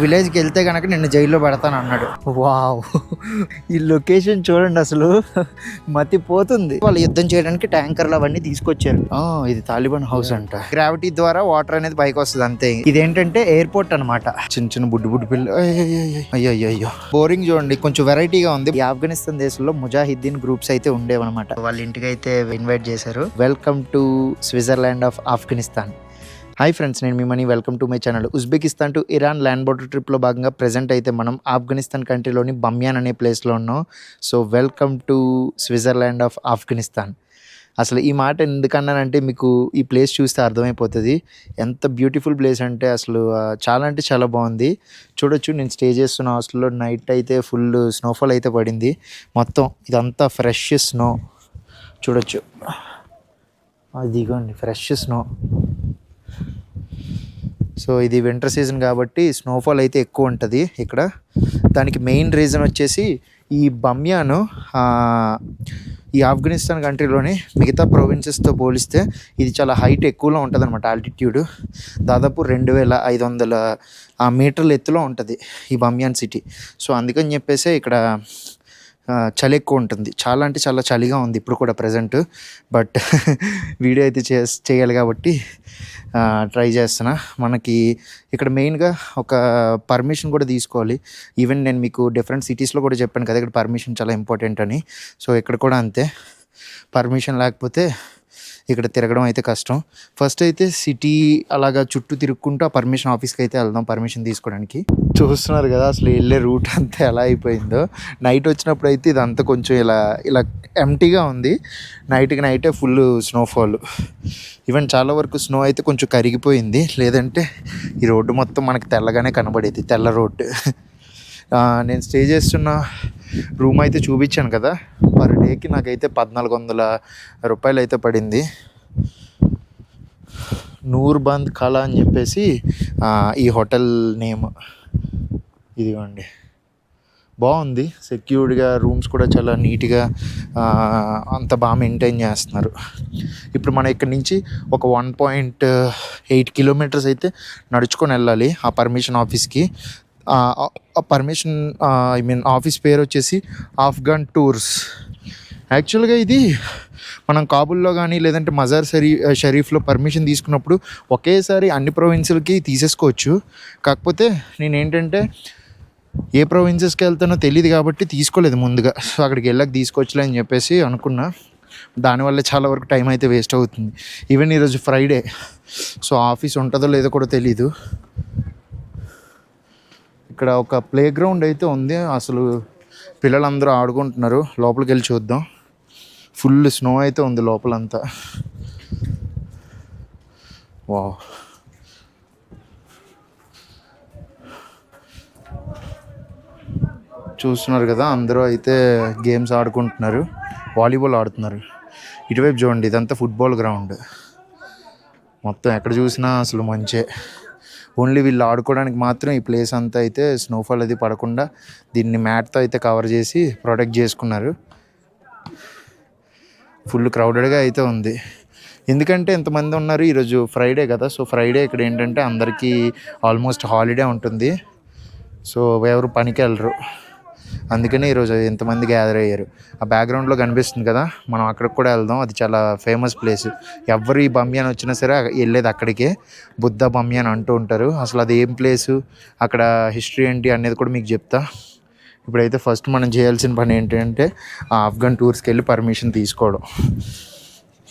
విలేజ్కి వెళ్తే కనుక నిన్ను జైల్లో పెడతాను అన్నాడు. వావ్, ఈ లొకేషన్ చూడండి, అసలు మతిపోతుంది. వాళ్ళు యుద్ధం చేయడానికి ట్యాంకర్లు అవన్నీ తీసుకొచ్చారు. ఇది తాలిబాన్ హౌస్ అంట. గ్రావిటీ ద్వారా వాటర్ అనేది పైకి వస్తుంది అంతే. ఇదేంటంటే ఎయిర్పోర్ట్ అనమాట. చిన్న చిన్న బుడ్డు పిల్ల. అయ్యో బోరింగ్ చూడండి, కొంచెం వెరైటీగా ఉంది. ఈ ఆఫ్ఘనిస్తాన్ దేశంలో ముజాహిద్దీన్ గ్రూప్స్ అయితే ఉండేవన్నమాట. వాళ్ళ ఇంటికి అయితే ఇన్వైట్ చేశారు. Welcome to Switzerland of Afghanistan. Hi friends, నేను మీ Mani. Welcome to my channel. Uzbekistan to Iran land border ట్రిప్లో భాగంగా ప్రెజెంట్ అయితే మనం ఆఫ్ఘనిస్తాన్ కంట్రీలోని బమ్యాన్ అనే ప్లేస్లో ఉన్నాం. So welcome to Switzerland of Afghanistan. అసలు ఈ మాట ఎందుకన్నానంటే మీకు ఈ ప్లేస్ చూస్తే అర్థమైపోతుంది ఎంత బ్యూటిఫుల్ ప్లేస్ అంటే. అసలు చాలా అంటే చాలా బాగుంది. చూడొచ్చు, నేను స్టే చేస్తున్న హాస్టల్లో నైట్ అయితే ఫుల్ స్నోఫాల్ అయితే పడింది. మొత్తం ఇదంతా ఫ్రెష్ స్నో చూడొచ్చు. అదిగోండి ఫ్రెష్ స్నో. సో ఇది వింటర్ సీజన్ కాబట్టి స్నోఫాల్ అయితే ఎక్కువ ఉంటుంది ఇక్కడ. దానికి మెయిన్ రీజన్ వచ్చేసి ఈ బమ్యాను ఈ ఆఫ్ఘనిస్తాన్ కంట్రీలోని మిగతా ప్రొవిన్సెస్తో పోలిస్తే ఇది చాలా హైట్ ఎక్కువలో ఉంటుంది అనమాట. ఆల్టిట్యూడ్ దాదాపు 2500 మీటర్ల ఎత్తులో ఉంటుంది ఈ బమ్యాన్ సిటీ. సో అందుకని చెప్పేసి ఇక్కడ చలి ఎక్కువ ఉంటుంది. చాలా అంటే చాలా చలిగా ఉంది ఇప్పుడు కూడా ప్రజెంట్. బట్ వీడియో అయితే చేయాలి కాబట్టి ట్రై చేస్తున్నా. మనకి ఇక్కడ మెయిన్గా ఒక పర్మిషన్ కూడా తీసుకోవాలి. ఈవెన్ నేను మీకు డిఫరెంట్ సిటీస్లో కూడా చెప్పాను కదా, ఇక్కడ పర్మిషన్ చాలా ఇంపార్టెంట్ అని. సో ఇక్కడ కూడా అంతే, పర్మిషన్ లేకపోతే ఇక్కడ తిరగడం అయితే కష్టం. ఫస్ట్ అయితే సిటీ అలాగా చుట్టూ తిరుక్కుంటూ ఆ పర్మిషన్ ఆఫీస్కి అయితే వెళ్దాం పర్మిషన్ తీసుకోవడానికి. చూస్తున్నారు కదా అసలు వెళ్ళే రూట్ అంతా ఎలా అయిపోయిందో. నైట్ వచ్చినప్పుడు అయితే ఇదంతా కొంచెం ఇలా ఎంటీగా ఉంది. నైట్కి నైటే ఫుల్ స్నోఫాల్. ఈవెన్ చాలా వరకు స్నో అయితే కొంచెం కరిగిపోయింది. లేదంటే ఈ రోడ్డు మొత్తం మనకి తెల్లగానే కనబడేది, తెల్ల రోడ్డు. నేను స్టే చేస్తున్న రూమ్ అయితే చూపించాను కదా, పర్ డేకి నాకైతే 1400 రూపాయలు అయితే పడింది. నూర్బంద్ కళ అని చెప్పేసి ఈ హోటల్ నేమ్. ఇదిగోండి, బాగుంది. సెక్యూర్డ్గా రూమ్స్ కూడా చాలా నీట్గా అంత బాగా మెయింటైన్ చేస్తున్నారు. ఇప్పుడు మనం ఇక్కడ నుంచి ఒక 1.8 కిలోమీటర్స్ అయితే నడుచుకొని వెళ్ళాలి ఆ పర్మిషన్ ఆఫీస్కి. పర్మిషన్ ఆఫీస్ పేరు వచ్చేసి ఆఫ్ఘన్ టూర్స్. యాక్చువల్గా ఇది మనం కాబుల్లో కానీ లేదంటే మజార్ షరీఫ్లో పర్మిషన్ తీసుకున్నప్పుడు ఒకేసారి అన్ని ప్రొవిన్సులకి తీసేసుకోవచ్చు. కాకపోతే నేనేంటంటే ఏ ప్రొవిన్సెస్కి వెళ్తానో తెలియదు కాబట్టి తీసుకోలేదు ముందుగా. సో అక్కడికి వెళ్ళాక తీసుకోవచ్చులే అని చెప్పేసి అనుకున్నా. దానివల్ల చాలా వరకు టైం అయితే వేస్ట్ అవుతుంది. ఈవెన్ ఈరోజు ఫ్రైడే, సో ఆఫీస్ ఉంటుందో లేదో కూడా తెలీదు. ఇక్కడ ఒక ప్లే గ్రౌండ్ అయితే ఉంది. అసలు పిల్లలందరూ ఆడుకుంటున్నారు. లోపలికి వెళ్ళి చూద్దాం. ఫుల్ స్నో అయితే ఉంది లోపలంతా. వావ్, చూస్తున్నారు కదా అందరూ అయితే గేమ్స్ ఆడుకుంటున్నారు. వాలీబాల్ ఆడుతున్నారు. ఇటువైపు చూడండి, ఇదంతా ఫుట్బాల్ గ్రౌండ్. మొత్తం ఎక్కడ చూసినా అసలు మంచే. ఓన్లీ వీళ్ళు ఆడుకోవడానికి మాత్రం ఈ ప్లేస్ అంతా అయితే స్నోఫాల్ అది పడకుండా దీన్ని మ్యాట్తో అయితే కవర్ చేసి ప్రొటెక్ట్ చేసుకున్నారు. ఫుల్ క్రౌడెడ్గా అయితే ఉంది. ఎందుకంటే ఎంతమంది ఉన్నారు, ఈరోజు ఫ్రైడే కదా. సో ఫ్రైడే ఇక్కడ ఏంటంటే అందరికీ ఆల్మోస్ట్ హాలిడే ఉంటుంది. సో ఎవరు పనికి వెళ్ళరు. అందుకనే ఈరోజు ఎంతమంది గ్యాదర్ అయ్యారు. ఆ బ్యాక్గ్రౌండ్లో కనిపిస్తుంది కదా, మనం అక్కడికి కూడా వెళ్దాం. అది చాలా ఫేమస్ ప్లేస్. ఎవరు ఈ బమ్యాన్ వచ్చినా సరే వెళ్ళేది అక్కడికే. బుద్ధ బమ్యాన్ అంటూ ఉంటారు. అసలు అది ఏం ప్లేసు, అక్కడ హిస్టరీ ఏంటి అనేది కూడా మీకు చెప్తా. ఇప్పుడైతే ఫస్ట్ మనం చేయాల్సిన పని ఏంటంటే ఆ ఆఫ్ఘన్ టూర్స్కి వెళ్ళి పర్మిషన్ తీసుకోవడం.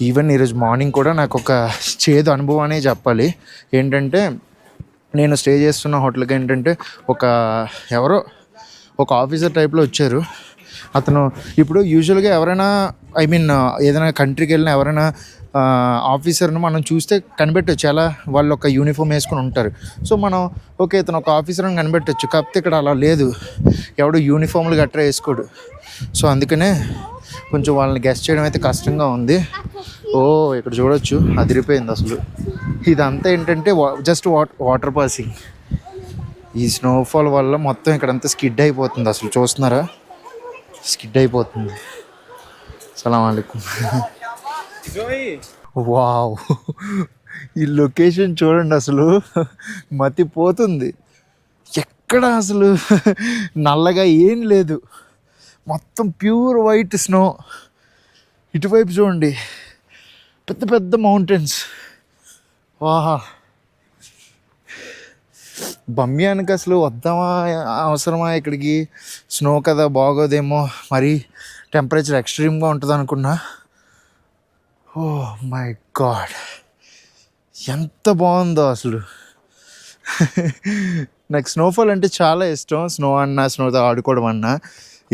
ఈవెన్ ఈరోజు మార్నింగ్ కూడా నాకు ఒక చేదు అనుభవం అనే చెప్పాలి. ఏంటంటే నేను స్టే చేస్తున్న హోటల్కి ఏంటంటే ఎవరో ఒక ఆఫీసర్ టైప్లో వచ్చారు. అతను ఇప్పుడు యూజువల్గా ఎవరైనా ఏదైనా కంట్రీకి వెళ్ళినా ఎవరైనా ఆఫీసర్ను మనం చూస్తే కనిపెట్టవచ్చు. ఎలా వాళ్ళు ఒక యూనిఫామ్ వేసుకొని ఉంటారు. సో మనం ఓకే ఇతను ఒక ఆఫీసర్ అని కనిపెట్టవచ్చు. కాకపోతే ఇక్కడ అలా లేదు, ఎవడు యూనిఫామ్లు గట్రా వేసుకోడు. సో అందుకనే కొంచెం వాళ్ళని గెస్ట్ చేయడం అయితే కష్టంగా ఉంది. ఇక్కడ చూడొచ్చు, అదిరిపోయింది అసలు. ఇదంతా ఏంటంటే జస్ట్ వాటర్ పాసింగ్. ఈ స్నోఫాల్ వల్ల మొత్తం ఇక్కడంతా స్కిడ్ అయిపోతుంది. అసలు చూస్తున్నారా, స్కిడ్ అయిపోతుంది. సలాం అలైకుం. వావ్, ఈ లొకేషన్ చూడండి, అసలు మతిపోతుంది. ఎక్కడ అసలు నల్లగా ఏం లేదు, మొత్తం ప్యూర్ వైట్ స్నో. ఇటువైపు చూడండి, పెద్ద పెద్ద మౌంటైన్స్. వాహా, బమ్యానికి అసలు వద్దామా, అవసరమా ఇక్కడికి? స్నో కదా, బాగోదేమో, మరి టెంపరేచర్ ఎక్స్ట్రీమ్గా ఉంటుంది అనుకున్నా. ఓ మై గాడ్, ఎంత బాగుందో అసలు. నాకు స్నోఫాల్ అంటే చాలా ఇష్టం. స్నో అన్నా, స్నోతో ఆడుకోవడం అన్నా.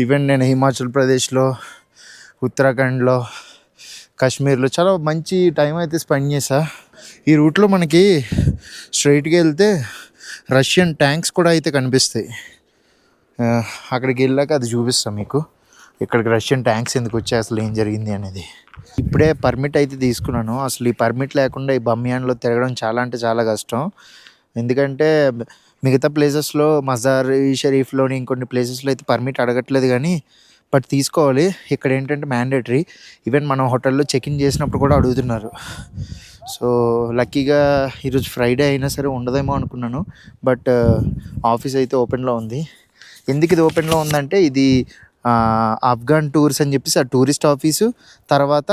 ఈవెన్ నేను హిమాచల్ ప్రదేశ్లో, ఉత్తరాఖండ్లో, కాశ్మీర్లో చాలా మంచి టైం అయితే స్పెండ్ చేశా. ఈ రూట్లో మనకి స్ట్రైట్గా వెళ్తే రష్యన్ ట్యాంక్స్ కూడా అయితే కనిపిస్తాయి. అక్కడికి వెళ్ళాక అది చూపిస్తాం మీకు, ఇక్కడికి రష్యన్ ట్యాంక్స్ ఎందుకు వచ్చాయి, అసలు ఏం జరిగింది అనేది. ఇప్పుడే పర్మిట్ అయితే తీసుకున్నాను. అసలు ఈ పర్మిట్ లేకుండా ఈ బమ్యాన్లో తిరగడం చాలా అంటే చాలా కష్టం. ఎందుకంటే మిగతా ప్లేసెస్లో, మజార్ షరీఫ్లోని ఇంకొన్ని ప్లేసెస్లో అయితే పర్మిట్ అడగట్లేదు, కానీ బట్ తీసుకోవాలి. ఇక్కడ ఏంటంటే మ్యాండేటరీ. ఈవెన్ మనం హోటల్లో చెక్ ఇన్ చేసినప్పుడు కూడా అడుగుతున్నారు. సో లక్కీగా ఈరోజు ఫ్రైడే అయినా సరే ఉండదేమో అనుకున్నాను, బట్ ఆఫీస్ అయితే ఓపెన్లో ఉంది. ఎందుకు ఇది ఓపెన్లో ఉందంటే, ఇది ఆఫ్ఘన్ టూర్స్ అని చెప్పేసి ఆ టూరిస్ట్ ఆఫీసు, తర్వాత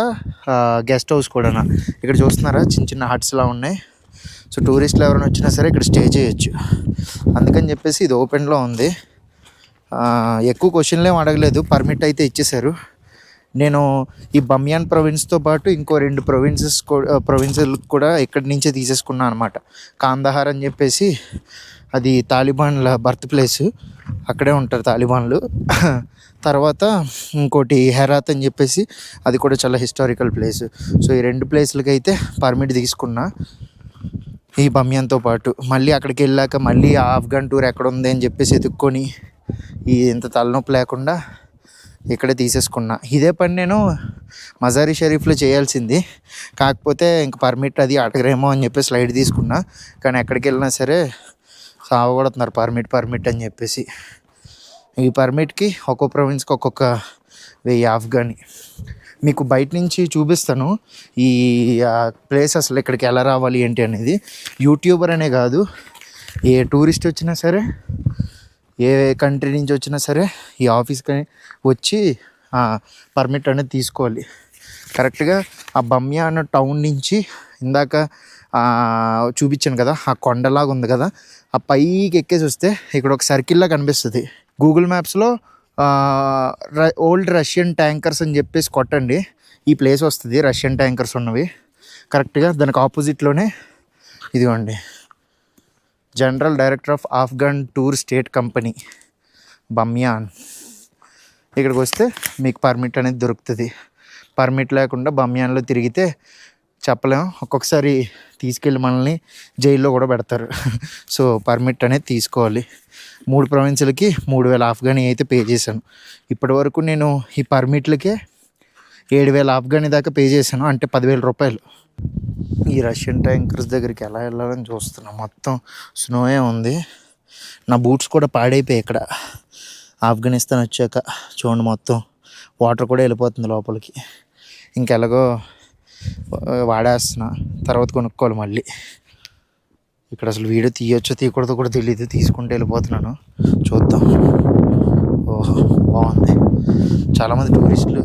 గెస్ట్ హౌస్ కూడా. ఇక్కడ చూస్తున్నారా, చిన్న చిన్న హట్స్లా ఉన్నాయి. సో టూరిస్టులు ఎవరైనా వచ్చినా సరే ఇక్కడ స్టే చేయొచ్చు. అందుకని చెప్పేసి ఇది ఓపెన్లో ఉంది. ఎక్కువ క్వశ్చన్లు ఏం అడగలేదు, పర్మిట్ అయితే ఇచ్చేశారు. నేను ఈ బమ్యాన్ ప్రొవిన్స్తో పాటు ఇంకో 2 ప్రొవిన్సులు కూడా ఇక్కడి నుంచే తీసేసుకున్నాను అనమాట. కాందహార్ అని చెప్పేసి, అది తాలిబాన్ల బర్త్ ప్లేసు, అక్కడే ఉంటారు తాలిబాన్లు. తర్వాత ఇంకోటి హెరాత్ అని చెప్పేసి, అది కూడా చాలా హిస్టారికల్ ప్లేసు. సో ఈ 2 ప్లేసులకి అయితే పర్మిట్ తీసుకున్నా ఈ బమ్యాన్తో పాటు. మళ్ళీ అక్కడికి వెళ్ళాక మళ్ళీ ఆఫ్ఘన్ టూర్ ఎక్కడ ఉంది అని చెప్పేసి ఎత్తుక్కొని ఈ ఇంత తలనొప్పి లేకుండా ఇక్కడే తీసేసుకున్నా. ఇదే పని నేను మజారీ షరీఫ్లో చేయాల్సింది, కాకపోతే ఇంక పర్మిట్ అది అడగరేమో అని చెప్పి స్లైడ్ తీసుకున్నా. కానీ ఎక్కడికి వెళ్ళినా సరే సావగొడుతున్నారు పర్మిట్ అని చెప్పేసి. ఈ పర్మిట్కి ఒక్కో ప్రొవిన్స్కి ఒక్కొక్క 1000 ఆఫ్ఘనీ. మీకు బయట నుంచి చూపిస్తాను ఈ ప్లేస్, అసలు ఇక్కడికి ఎలా రావాలి ఏంటి అనేది. యూట్యూబర్ అనే కాదు, ఏ టూరిస్ట్ వచ్చినా సరే, ఏ కంట్రీ నుంచి వచ్చినా సరే ఈ ఆఫీస్కి వచ్చి పర్మిట్ అనేది తీసుకోవాలి. కరెక్ట్గా ఆ బమ్యాన్ టౌన్ నుంచి ఇందాక చూపించాను కదా, ఆ కొండలాగా ఉంది కదా, ఆ పైకి ఎక్కేసి వస్తే ఇక్కడ ఒక సర్కిల్లా కనిపిస్తుంది. గూగుల్ మ్యాప్స్లో ఓల్డ్ రష్యన్ ట్యాంకర్స్ అని చెప్పేసి కొట్టండి, ఈ ప్లేస్ వస్తుంది. రష్యన్ ట్యాంకర్స్ ఉన్నవి కరెక్ట్గా దానికి ఆపోజిట్లోనే ఇదిగోండి, general director of Afghan tour state company Bamyan. ఇక్కడికి వస్తే మీకు పర్మిట్ అనేది దొరుకుతుంది. పర్మిట్ లేకుండా బమ్యాన్లో తిరిగితే చెప్పలేం, ఒక్కొక్కసారి తీసుకెళ్ళి మనల్ని జైల్లో కూడా పెడతారు. సో పర్మిట్ అనేది తీసుకోవాలి. 3 ప్రొవిన్సులకి 3000 ఆఫ్ఘనీ అయితే పే చేశాను. ఇప్పటి వరకు నేను ఈ పర్మిట్లకే 7000 ఆఫ్ఘనీ దాకా పే చేశాను, అంటే 10,000 రూపాయలు. ఈ రష్యన్ ట్యాంకర్స్ దగ్గరికి ఎలా వెళ్ళాలని చూస్తున్నాను. మొత్తం స్నోయే ఉంది, నా బూట్స్ కూడా పాడైపోయాయి ఇక్కడ. ఆఫ్ఘనిస్తాన్ వచ్చాక చూడండి, మొత్తం వాటర్ కూడా వెళ్ళిపోతుంది లోపలికి. ఇంకెలాగో వాడేస్తున్నా, తర్వాత కొనుక్కోవాలి మళ్ళీ. ఇక్కడ అసలు వీడియో తీయొచ్చో తీయకూడదో కూడా తెలియదు, తీసుకుంటూ వెళ్ళిపోతున్నాను. చూద్దాం. ఓహో బాగుంది, చాలామంది టూరిస్టులు,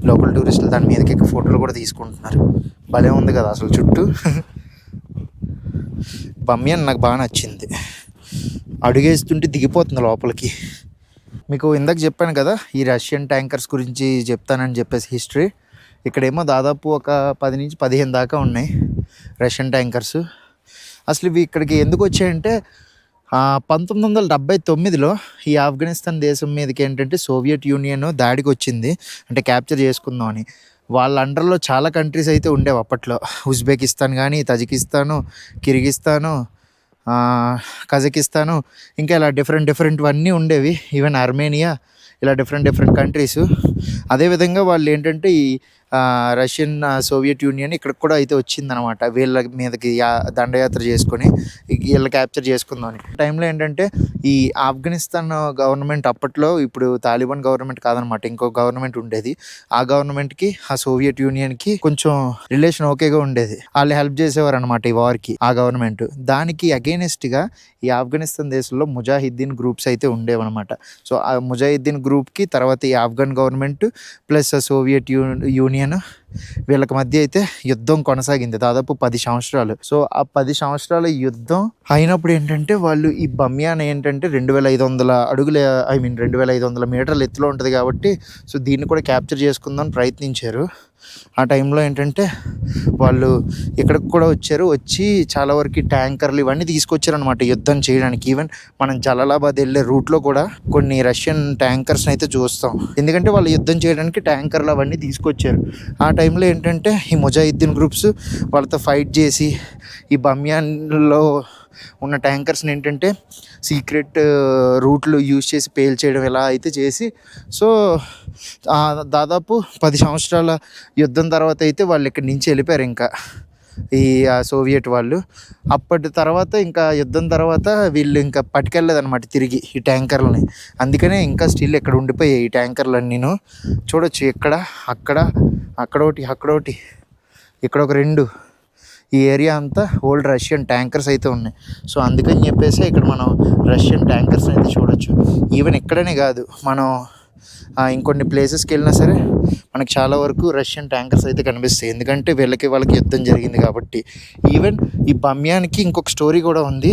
లోకల్ టూరిస్టులు దాని మీదకి ఫోటోలు కూడా తీసుకుంటున్నారు. భలే ఉంది కదా అసలు చుట్టూ. బమ్యాన్ నాకు బాగా నచ్చింది, అడుగేస్తుంటే దిగిపోతుంది లోపలికి. మీకు ఇందాక చెప్పాను కదా ఈ రష్యన్ ట్యాంకర్స్ గురించి చెప్తానని చెప్పేసి హిస్టరీ. ఇక్కడేమో దాదాపు ఒక 10 నుంచి 15 దాకా ఉన్నాయి రష్యన్ ట్యాంకర్స్. అసలు ఇవి ఇక్కడికి ఎందుకు వచ్చాయంటే 1979లో ఈ ఆఫ్ఘనిస్తాన్ దేశం మీదకి ఏంటంటే సోవియట్ యూనియన్ దాడికి వచ్చింది, అంటే క్యాప్చర్ చేసుకుందాం అని. వాళ్ళ అండర్లో చాలా కంట్రీస్ అయితే ఉండేవి అప్పట్లో, ఉజ్బెకిస్తాన్ కానీ, తజికిస్తాను, కిర్గిస్తాను, కజకిస్తాను, ఇంకా ఇలా డిఫరెంట్వన్నీ ఉండేవి. ఈవెన్ ఆర్మేనియా, ఇలా డిఫరెంట్ కంట్రీస్. అదేవిధంగా వాళ్ళు ఏంటంటే ఈ రష్యన్ సోవియట్ యూనియన్ ఇక్కడికి కూడా అయితే వచ్చిందనమాట. వీళ్ళ మీదకి దండయాత్ర చేసుకొని వీళ్ళ క్యాప్చర్ చేసుకుందామని. టైంలో ఏంటంటే ఈ ఆఫ్ఘనిస్తాన్ గవర్నమెంట్ అప్పట్లో ఇప్పుడు తాలిబాన్ గవర్నమెంట్ కాదనమాట, ఇంకో గవర్నమెంట్ ఉండేది. ఆ గవర్నమెంట్కి ఆ సోవియట్ యూనియన్కి కొంచెం రిలేషన్ ఓకేగా ఉండేది. వాళ్ళు హెల్ప్ చేసేవారు అనమాట ఈ వార్కి ఆ గవర్నమెంట్. దానికి అగెయినెస్ట్గా ఈ ఆఫ్ఘనిస్తాన్ దేశంలో ముజాహిద్దీన్ గ్రూప్స్ అయితే ఉండేవన్నమాట. సో ఆ ముజాహిద్దీన్ గ్రూప్కి తర్వాత ఈ Afghan government plus Soviet union వీళ్ళకి మధ్య అయితే యుద్ధం కొనసాగింది దాదాపు 10 సంవత్సరాలు. సో ఆ 10 సంవత్సరాల యుద్ధం అయినప్పుడు ఏంటంటే వాళ్ళు ఈ బమ్యాన్ ఏంటంటే 2500 అడుగుల 2500 మీటర్ల ఎత్తులో ఉంటుంది కాబట్టి సో దీన్ని కూడా క్యాప్చర్ చేసుకుందాం ప్రయత్నించారు. ఆ టైంలో ఏంటంటే వాళ్ళు ఇక్కడికి కూడా వచ్చి చాలా వరకు ట్యాంకర్లు ఇవన్నీ తీసుకొచ్చారనమాట యుద్ధం చేయడానికి. ఈవెన్ మనం జలాలాబాద్ వెళ్ళే రూట్లో కూడా కొన్ని రష్యన్ ట్యాంకర్స్ని అయితే చూస్తాం, ఎందుకంటే వాళ్ళు యుద్ధం చేయడానికి ట్యాంకర్లు అవన్నీ తీసుకొచ్చారు. ఆ టైంలో ఏంటంటే ఈ ముజాహిద్దీన్ గ్రూప్స్ వాళ్ళతో ఫైట్ చేసి ఈ బమ్యాన్లో ఉన్న ట్యాంకర్స్ని ఏంటంటే సీక్రెట్ రూట్లు యూజ్ చేసి పేల్చేయడం ఇలా అయితే చేసి సో దాదాపు 10 సంవత్సరాల యుద్ధం తర్వాత అయితే వాళ్ళు ఇక్కడి నుంచి వెళ్ళిపోయారు ఇంకా ఈ సోవియట్ వాళ్ళు. అప్పటి తర్వాత ఇంకా యుద్ధం తర్వాత వీళ్ళు ఇంకా పట్టుకెళ్ళలేదన్నమాట తిరిగి ఈ ట్యాంకర్లని. అందుకనే ఇంకా స్టిల్ ఇక్కడ ఉండిపోయాయి ఈ ట్యాంకర్లన్నీను. చూడొచ్చు ఇక్కడ అక్కడొకటి ఇక్కడ ఒక 2 ఈ ఏరియా అంతా ఓల్డ్ రష్యన్ ట్యాంకర్స్ అయితే ఉన్నాయి. సో అందుకని చెప్పేసి ఇక్కడ మనం రష్యన్ ట్యాంకర్స్ అయితే చూడొచ్చు. ఈవెన్ ఇక్కడనే కాదు, మనం ఇంకొన్ని ప్లేసెస్కి వెళ్ళినా సరే మనకు చాలా వరకు రష్యన్ ట్యాంకర్స్ అయితే కనిపిస్తాయి, ఎందుకంటే వాళ్ళకి యుద్ధం జరిగింది కాబట్టి. ఈవెన్ ఈ బమ్యాన్కి ఇంకొక స్టోరీ కూడా ఉంది.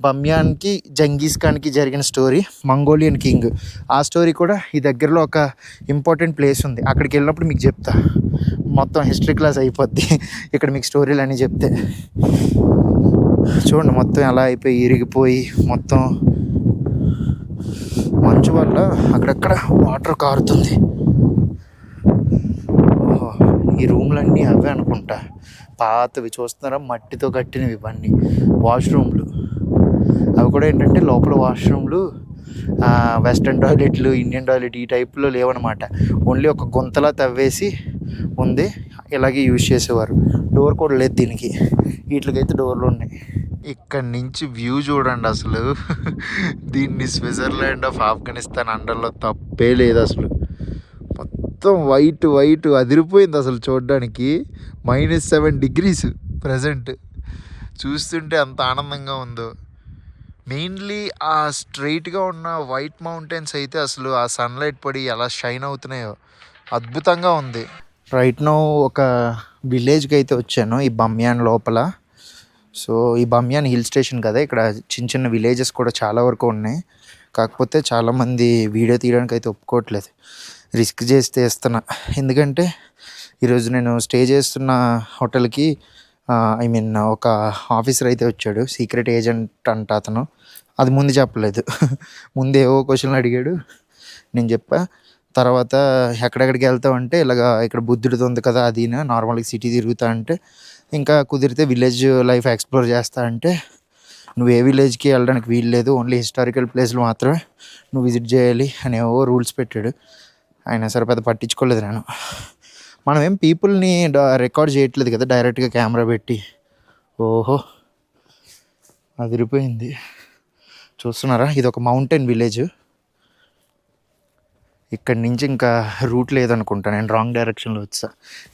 బమ్యాన్కి జంగీస్ ఖాన్కి జరిగిన స్టోరీ, మంగోలియన్ కింగ్, ఆ స్టోరీ కూడా ఈ దగ్గరలో ఒక ఇంపార్టెంట్ ప్లేస్ ఉంది. అక్కడికి వెళ్ళినప్పుడు మీకు చెప్తా, మొత్తం హిస్టరీ క్లాస్ అయిపోద్ది ఇక్కడ మీకు స్టోరీలు అన్నీ చెప్తే. చూడండి మొత్తం ఎలా అయిపోయి ఇరిగిపోయి మొత్తం మంచు వల్ల అక్కడక్కడ వాటర్ కారుతుంది. ఓహో, ఈ రూమ్లన్నీ అవే అనుకుంటా, పాతవి చూస్తున్నారా, మట్టితో కట్టినవి ఇవన్నీ వాష్రూమ్లు. అవి కూడా ఏంటంటే లోపల వాష్రూమ్లు వెస్ట్రన్ టాయిలెట్లు, ఇండియన్ టాయిలెట్ ఈ టైప్లో లేవన్నమాట. ఓన్లీ ఒక గుంతలా తవ్వేసి ఉంది, ఇలాగే యూజ్ చేసేవారు. డోర్ కూడా లేదు దీనికి, వీటికైతే డోర్లు ఉన్నాయి. ఇక్కడ నుంచి వ్యూ చూడండి అసలు దీన్ని స్విట్జర్లాండ్ ఆఫ్ ఆఫ్ఘనిస్తాన్ అండర్లో తప్పే లేదు అసలు. మొత్తం వైట్ అదిరిపోయింది అసలు చూడడానికి. -7 degrees ప్రజెంట్. చూస్తుంటే అంత ఆనందంగా ఉందో. మెయిన్లీ ఆ స్ట్రైట్గా ఉన్న వైట్ మౌంటైన్స్ అయితే అసలు ఆ సన్లైట్ పడి ఎలా షైన్ అవుతున్నాయో అద్భుతంగా ఉంది. రైట్ నౌ ఒక విలేజ్కి అయితే వచ్చాను ఈ బమ్యాన్ లోపల. సో ఈ బమ్యాన్ హిల్ స్టేషన్ కదా, ఇక్కడ చిన్న విలేజెస్ కూడా చాలా వరకు ఉన్నాయి. కాకపోతే చాలామంది వీడియో తీయడానికి అయితే ఒప్పుకోవట్లేదు, రిస్క్ చేసి తీస్తున్నా. ఎందుకంటే ఈరోజు నేను స్టే చేస్తున్న హోటల్కి ఒక ఆఫీసర్ అయితే వచ్చాడు, సీక్రెట్ ఏజెంట్ అంట అతను. అది ముందు చెప్పలేదు, ముందు ఏవో క్వశ్చన్లు అడిగాడు, నేను చెప్పా. తర్వాత ఎక్కడెక్కడికి వెళ్తావు అంటే ఇలాగ ఇక్కడ బుద్ధుడిది ఉంది కదా అది, నార్మల్గా సిటీ తిరుగుతా అంటే, ఇంకా కుదిరితే విలేజ్ లైఫ్ ఎక్స్ప్లోర్ చేస్తా అంటే, నువ్వు ఏ విలేజ్కి వెళ్ళడానికి వీలు లేదు, ఓన్లీ హిస్టారికల్ ప్లేస్లు మాత్రమే నువ్వు విజిట్ చేయాలి అని ఏవో రూల్స్ పెట్టాడు. అయినా సరే పెద్ద పట్టించుకోలేదు నేను. మనం ఏం పీపుల్ని రికార్డ్ చేయట్లేదు కదా డైరెక్ట్గా కెమెరా పెట్టి. ఓహో అదిరిపోయింది. చూస్తున్నారా, ఇది ఒక మౌంటైన్ విలేజ్. ఇక్కడి నుంచి ఇంకా రూట్ లేదనుకుంటా, నేను రాంగ్ డైరెక్షన్లో వచ్చా.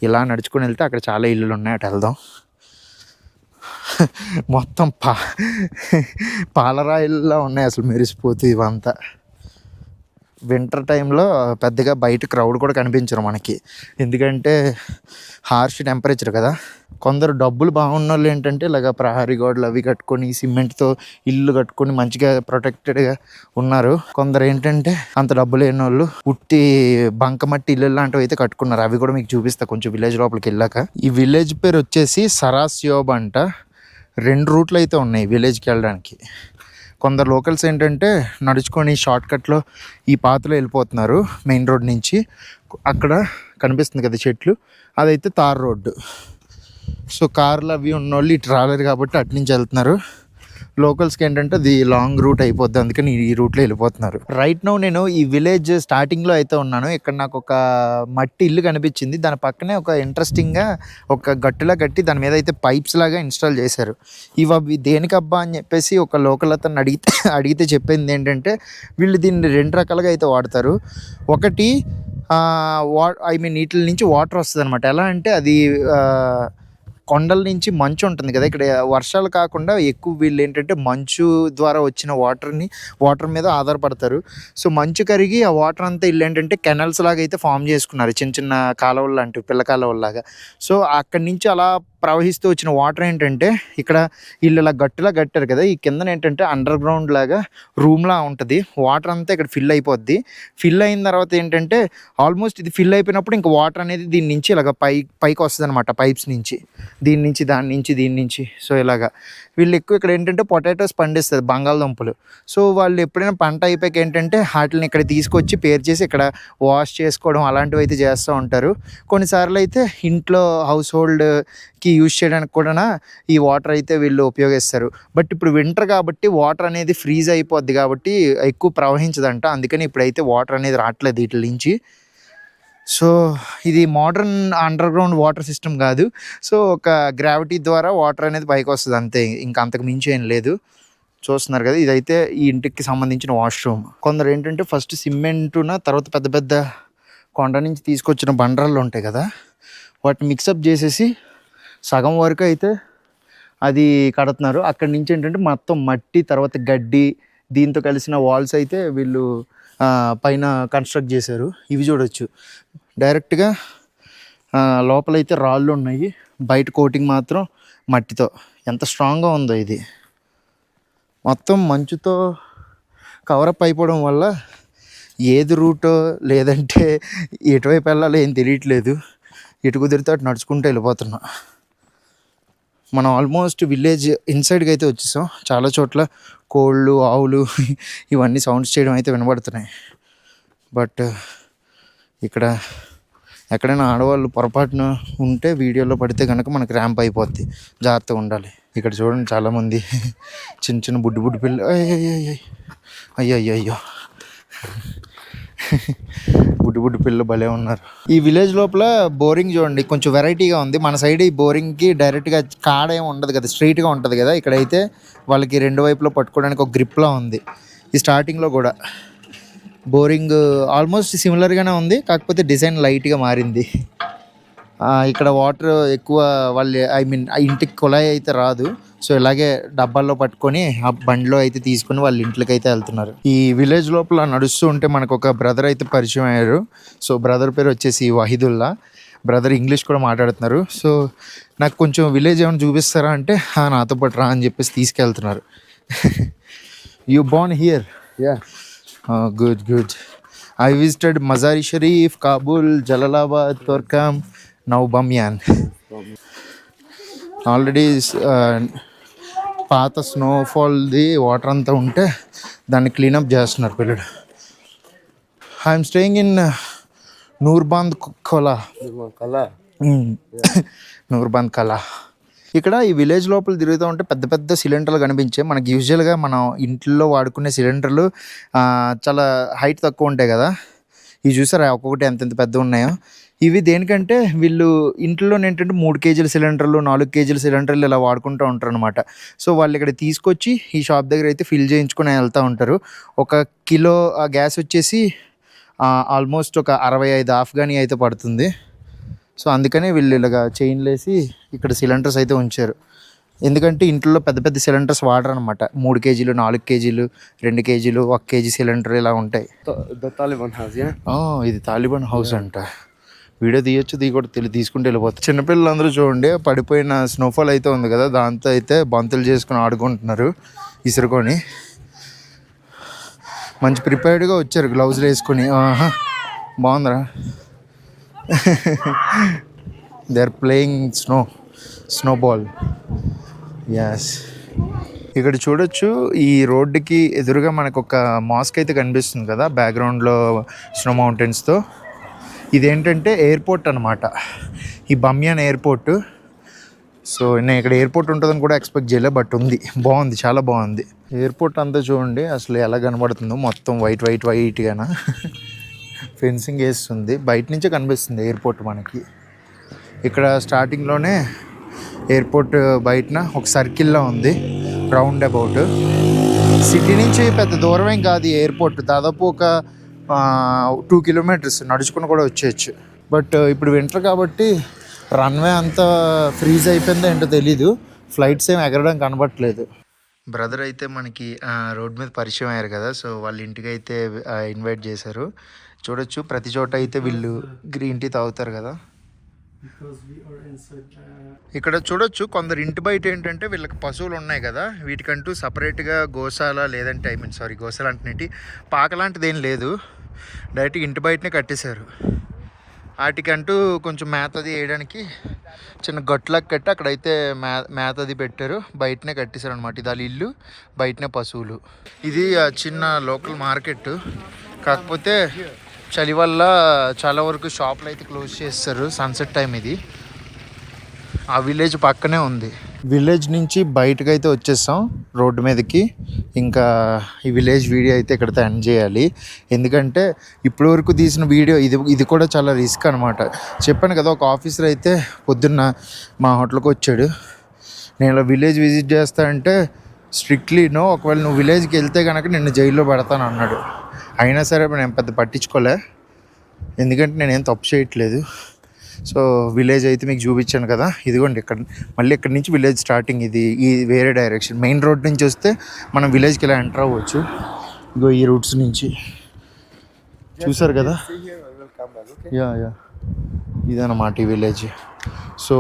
ఇలా నడుచుకొని వెళ్తే అక్కడ చాలా ఇల్లులు ఉన్నాయి, అటు వెళ్దాం. మొత్తం పాలరాయిల్లా ఉన్నాయి అసలు, మెరిసిపోతూ ఇవంతా. వింటర్ టైంలో పెద్దగా బయట క్రౌడ్ కూడా కనిపించరు మనకి, ఎందుకంటే హార్ష్ టెంపరేచర్ కదా. కొందరు డబ్బులు బాగున్న వాళ్ళు ఏంటంటే ఇలాగ ప్రహరీ గోడలు అవి కట్టుకొని సిమెంట్తో ఇల్లు కట్టుకొని మంచిగా ప్రొటెక్టెడ్గా ఉన్నారు. కొందరు ఏంటంటే అంత డబ్బు లేని వాళ్ళు ఉట్టి బంకమట్టి ఇల్లు లాంటివి అయితే కట్టుకున్నారు. అవి కూడా మీకు చూపిస్తా కొంచెం విలేజ్ లోపలికి వెళ్ళాక. ఈ విలేజ్ పేరు వచ్చేసి సరాస్యోబ్ అంట. 2 రూట్లు అయితే ఉన్నాయి విలేజ్కి వెళ్ళడానికి. కొందరు లోకల్స్ ఏంటంటే నడుచుకొని షార్ట్కట్లో ఈ పాతలో వెళ్ళిపోతున్నారు మెయిన్ రోడ్ నుంచి. అక్కడ కనిపిస్తుంది కదా చెట్లు, అదైతే తార్ రోడ్డు. సో కార్లు అవి ఉన్నోళ్ళు ఇటు రాలేరు కాబట్టి అటు నుంచి వెళ్తున్నారు. లోకల్స్కి ఏంటంటే అది లాంగ్ రూట్ అయిపోద్ది, అందుకని ఈ రూట్లో వెళ్ళిపోతున్నారు. రైట్ నౌ నేను ఈ విలేజ్ స్టార్టింగ్లో అయితే ఉన్నాను. ఇక్కడ నాకు ఒక మట్టి ఇల్లు కనిపించింది. దాని పక్కనే ఒక ఇంట్రెస్టింగ్గా ఒక గట్టులా కట్టి దాని మీద అయితే పైప్స్ లాగా ఇన్స్టాల్ చేశారు. ఇవి దేనికబ్బా అని చెప్పేసి ఒక లోకల్ అతను అడిగితే చెప్పింది ఏంటంటే వీళ్ళు దీన్ని 2 రకాలుగా అయితే వాడతారు. ఒకటి వీటి నుంచి వాటర్ వస్తుంది అనమాట. ఎలా అంటే అది కొండల నుంచి మంచు ఉంటుంది కదా, ఇక్కడ వర్షాలు కాకుండా ఎక్కువ వీళ్ళు ఏంటంటే మంచు ద్వారా వచ్చిన వాటర్ మీద ఆధారపడతారు. సో మంచు కరిగి ఆ వాటర్ అంతా వీళ్ళు ఏంటంటే కెనల్స్ లాగా అయితే ఫామ్ చేసుకున్నారు, చిన్న చిన్న కాలువలు లాంటివి, పిల్ల కాలువలాగా. సో అక్కడి నుంచి అలా ప్రవహిస్తూ వచ్చిన వాటర్ ఏంటంటే ఇక్కడ వీళ్ళు ఇలా గట్టులా కట్టారు కదా, ఈ కిందన ఏంటంటే అండర్ గ్రౌండ్ లాగా రూమ్లా ఉంటుంది. వాటర్ అంతా ఇక్కడ ఫిల్ అయిపోద్ది. ఫిల్ అయిన తర్వాత ఏంటంటే ఆల్మోస్ట్ ఇది ఫిల్ అయిపోయినప్పుడు ఇంకా వాటర్ అనేది దీని నుంచి ఇలాగ పైకి వస్తుంది అనమాట, పైప్స్ నుంచి, దీని నుంచి. సో ఇలాగా వీళ్ళు ఎక్కువ ఇక్కడ ఏంటంటే పొటాటోస్ పండిస్తారు, బంగాళదుంపలు. సో వాళ్ళు ఎప్పుడైనా పంట అయిపోయాక ఏంటంటే వాటిని ఇక్కడ తీసుకొచ్చి పేరు చేసి ఇక్కడ వాష్ చేసుకోవడం అలాంటివి అయితే చేస్తూ ఉంటారు. కొన్నిసార్లు అయితే ఇంట్లో హౌస్ హోల్డ్కి యూజ్ చేయడానికి కూడా ఈ వాటర్ అయితే వీళ్ళు ఉపయోగిస్తారు. బట్ ఇప్పుడు వింటర్ కాబట్టి వాటర్ అనేది ఫ్రీజ్ అయిపోద్ది కాబట్టి ఎక్కువ ప్రవహించదంట, అందుకని ఇప్పుడైతే వాటర్ అనేది రావట్లేదు వీటి నుంచి. సో ఇది modern under ground water system కాదు. సో ఒక గ్రావిటీ ద్వారా వాటర్ అనేది పైకి వస్తుంది అంతే, ఇంకా అంతకు మించి ఏం లేదు. చూస్తున్నారు కదా, ఇదైతే ఈ ఇంటికి సంబంధించిన వాష్రూమ్. కొందరు ఏంటంటే ఫస్ట్ సిమెంటున తర్వాత పెద్ద పెద్ద కొండ నుంచి తీసుకొచ్చిన బండరాళ్ళు ఉంటాయి కదా, వాటిని మిక్సప్ చేసేసి సగం వరకు అయితే అది కడుతున్నారు. అక్కడి నుంచి ఏంటంటే మొత్తం మట్టి తర్వాత గడ్డి దీంతో కలిసిన వాల్స్ అయితే వీళ్ళు పైన కన్స్ట్రక్ట్ చేశారు. ఇవి చూడొచ్చు డైరెక్ట్గా లోపలైతే రాళ్ళు ఉన్నాయి, బయట కోటింగ్ మాత్రం మట్టితో. ఎంత స్ట్రాంగ్గా ఉందో ఇది. మొత్తం మంచుతో కవరప్ అయిపోవడం వల్ల ఏది రూటో లేదంటే ఎటువైపు వెళ్ళాలో ఏం తెలియట్లేదు. ఎటు కుదిరితే అటు నడుచుకుంటూ వెళ్ళిపోతున్నా. మనం ఆల్మోస్ట్ విలేజ్ ఇన్సైడ్కి అయితే వచ్చేసాం. చాలా చోట్ల కోళ్ళు, ఆవులు ఇవన్నీ సౌండ్స్ చేయడం అయితే వినబడుతున్నాయి. బట్ ఇక్కడ ఎక్కడైనా ఆడవాళ్ళు పొరపాటున ఉంటే వీడియోలో పడితే కనుక మనకు ర్యాంప్ అయిపోద్ది, జాగ్రత్తగా ఉండాలి. ఇక్కడ చూడండి చాలామంది చిన్న చిన్న బుడ్డి పిల్లలు, అయ్యో బుడ్డి పిల్లలు భలే ఉన్నారు. ఈ విలేజ్ లోపల బోరింగ్ చూడండి కొంచెం వెరైటీగా ఉంది. మన సైడ్ ఈ బోరింగ్కి డైరెక్ట్గా కాడ ఏమి ఉండదు కదా, స్ట్రైట్గా ఉంటుంది కదా. ఇక్కడైతే వాళ్ళకి 2 వైపులో పట్టుకోవడానికి ఒక గ్రిప్లా ఉంది. ఈ స్టార్టింగ్లో కూడా బోరింగ్ ఆల్మోస్ట్ సిమిలర్గానే ఉంది, కాకపోతే డిజైన్ లైట్గా మారింది. ఇక్కడ వాటర్ ఎక్కువ ఆ ఇంటికి కుళాయి అయితే రాదు. సో ఇలాగే డబ్బాల్లో పట్టుకొని ఆ బండిలో అయితే తీసుకుని వాళ్ళ ఇంట్లోకి అయితే వెళ్తున్నారు. ఈ విలేజ్ లోపల నడుస్తూ ఉంటే మనకు ఒక బ్రదర్ అయితే పరిచయం అయ్యారు. సో బ్రదర్ పేరు వచ్చేసి వహీదుల్లా. బ్రదర్ ఇంగ్లీష్ కూడా మాట్లాడుతున్నారు. సో నాకు కొంచెం విలేజ్ ఏమైనా చూపిస్తారా అంటే నాతో పాటు రా అని చెప్పేసి తీసుకెళ్తున్నారు. You Born here? Good. I visited Mazar-e Sharif, Kabul, Jalalabad, Torkham, now Bamyan. Already పాత స్నోఫాల్ది వాటర్ అంతా ఉంటే దాన్ని క్లీనప్ చేస్తున్నారు పిల్లడు. ఐఎమ్ స్టేయింగ్ ఇన్ నూర్బాంద్ కలా. ఇక్కడ ఈ విలేజ్ లోపల తిరుగుతూ ఉంటే పెద్ద పెద్ద సిలిండర్లు కనిపించాయి. మనకి యూజువల్గా మనం ఇంట్లో వాడుకునే సిలిండర్లు చాలా హైట్ తక్కువ ఉంటాయి కదా, ఇవి చూసారా ఒక్కొక్కటి ఎంత పెద్ద ఉన్నాయో. ఇవి దేనికంటే వీళ్ళు ఇంట్లో ఏంటంటే 3 కేజీల సిలిండర్లు, 4 కేజీల సిలిండర్లు ఇలా వాడుకుంటూ ఉంటారు అనమాట. సో వాళ్ళు ఇక్కడ తీసుకొచ్చి ఈ షాప్ దగ్గర అయితే ఫిల్ చేయించుకొని వెళ్తూ ఉంటారు. 1 కిలో గ్యాస్ వచ్చేసి ఆల్మోస్ట్ ఒక 65 ఆఫ్ఘనీ అయితే పడుతుంది. సో అందుకని వీళ్ళు ఇలాగా చైన్లు వేసి ఇక్కడ సిలిండర్స్ అయితే ఉంచారు. ఎందుకంటే ఇంట్లో పెద్ద పెద్ద సిలిండర్స్ వాడరు అనమాట. 3 కేజీలు, 4 కేజీలు, 2 కేజీలు, 1 కేజీ సిలిండర్ ఇలా ఉంటాయి. ఇది తాలిబాన్ హౌస్ అంట. వీడియో తీయొచ్చు, తీసుకుంటూ వెళ్ళిపోతుంది. చిన్నపిల్లలు అందరూ చూడండి, పడిపోయిన స్నోఫాల్ అయితే ఉంది కదా, దాంతో అయితే బంతులు చేసుకుని ఆడుకుంటున్నారు ఇసురుకొని. మంచి ప్రిపేర్డ్గా వచ్చారు, గ్లౌజులు వేసుకొని. బాగుందిరా. They are playing snowball. Yes. ఇక్కడ చూడొచ్చు ఈ రోడ్డుకి ఎదురుగా మనకు ఒక మాస్క్ అయితే కనిపిస్తుంది కదా బ్యాక్గ్రౌండ్లో స్నో మౌంటైన్స్తో. ఇదేంటంటే ఎయిర్పోర్ట్ అనమాట, ఈ బమ్యాన్ ఎయిర్పోర్ట్. సో నేను ఇక్కడ ఎయిర్పోర్ట్ ఉంటుందని కూడా ఎక్స్పెక్ట్ చేయలే, బట్ ఉంది. బాగుంది, చాలా బాగుంది. ఎయిర్పోర్ట్ అంతా చూడండి అసలు ఎలా కనబడుతుందో, మొత్తం వైట్గాన ఫెన్సింగ్ వేస్తుంది. బయట నుంచే కనిపిస్తుంది ఎయిర్పోర్ట్ మనకి. ఇక్కడ స్టార్టింగ్లోనే ఎయిర్పోర్ట్ బయటన ఒక సర్కిల్లో ఉంది, రౌండ్ అబౌట్. సిటీ నుంచి పెద్ద దూరమేం కాదు ఎయిర్పోర్ట్, దాదాపు ఒక 2 కిలోమీటర్స్ నడుచుకుని కూడా వచ్చేయచ్చు. బట్ ఇప్పుడు వింటర్ కాబట్టి రన్వే అంతా ఫ్రీజ్ అయిపోయిందో ఏంటో తెలీదు, ఫ్లైట్స్ ఏం ఎగరడం కనబడట్లేదు. బ్రదర్ అయితే మనకి రోడ్ మీద పరిచయం అయ్యారు కదా, సో వాళ్ళ ఇంటికి అయితే ఇన్వైట్ చేశారు. చూడొచ్చు ప్రతి చోట అయితే వీళ్ళు గ్రీన్ టీ తాగుతారు కదా. ఇక్కడ చూడొచ్చు కొందరు ఇంటి బయట ఏంటంటే వీళ్ళకి పశువులు ఉన్నాయి కదా, వీటికంటూ సపరేట్గా గోశాల లేదంటే గోశాల అంటే పాక లాంటిది ఏం లేదు, డైరెక్ట్గా ఇంటి బయటనే కట్టేశారు. వాటికంటూ కొంచెం మేత అది వేయడానికి చిన్న గట్లకు కట్టి అక్కడైతే మేత అది పెట్టారు, బయటనే కట్టేశారు అనమాట. ఇది వాళ్ళ ఇల్లు, బయటనే పశువులు. ఇది చిన్న లోకల్ మార్కెట్, కాకపోతే చలి వల్ల చాలా వరకు షాపులు అయితే క్లోజ్ చేస్తారు. సన్సెట్ టైం ఇది. ఆ విలేజ్ పక్కనే ఉంది. విలేజ్ నుంచి బయటకు అయితే వచ్చేస్తాం రోడ్డు మీదకి. ఇంకా ఈ విలేజ్ వీడియో అయితే ఇక్కడితో ఎండ్ చేయాలి, ఎందుకంటే ఇప్పటి వరకు తీసిన వీడియో ఇది కూడా చాలా రిస్క్ అనమాట. చెప్పాను కదా, ఒక ఆఫీసర్ అయితే పొద్దున్న మా హోటల్కి వచ్చాడు. నేను ఇలా విలేజ్ విజిట్ చేస్తా అంటే స్ట్రిక్ట్లీ నో, ఒకవేళ నువ్వు విలేజ్కి వెళ్తే కనుక నిన్ను జైల్లో పెడతాను అన్నాడు. అయినా సరే నేను పెద్ద పట్టించుకోలే, ఎందుకంటే నేనేం తప్పు చేయట్లేదు. సో విలేజ్ అయితే మీకు చూపించాను కదా, ఇదిగోండి ఇక్కడ మళ్ళీ ఇక్కడ నుంచి విలేజ్ స్టార్టింగ్. ఇది వేరే డైరెక్షన్, మెయిన్ రోడ్ నుంచి వస్తే మనం విలేజ్కి ఇలా ఎంటర్ అవ్వచ్చు. ఇగో ఈ రూట్స్ నుంచి చూసారు కదా, యా ఇదన్నమాట ఈ విలేజ్. సో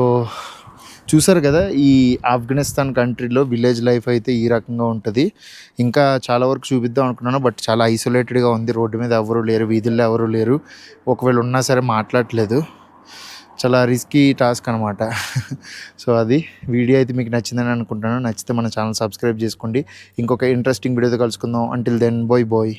చూసారు కదా, ఈ ఆఫ్ఘనిస్తాన్ కంట్రీలో విలేజ్ లైఫ్ అయితే ఈ రకంగా ఉంటుంది. ఇంకా చాలా వరకు చూపిద్దాం అనుకున్నాను, బట్ చాలా ఐసోలేటెడ్గా ఉంది. రోడ్డు మీద ఎవరు లేరు, వీధుల్లో ఎవరు లేరు, ఒకవేళ ఉన్నా సరే మాట్లాడట్లేదు. చాలా రిస్కీ టాస్క్ అనమాట. సో అది వీడియో అయితే మీకు నచ్చిందని అనుకుంటున్నాను. నచ్చితే మన ఛానల్ సబ్స్క్రైబ్ చేసుకోండి. ఇంకొక ఇంట్రెస్టింగ్ వీడియోతో కలుసుకుందాం. Until then bye.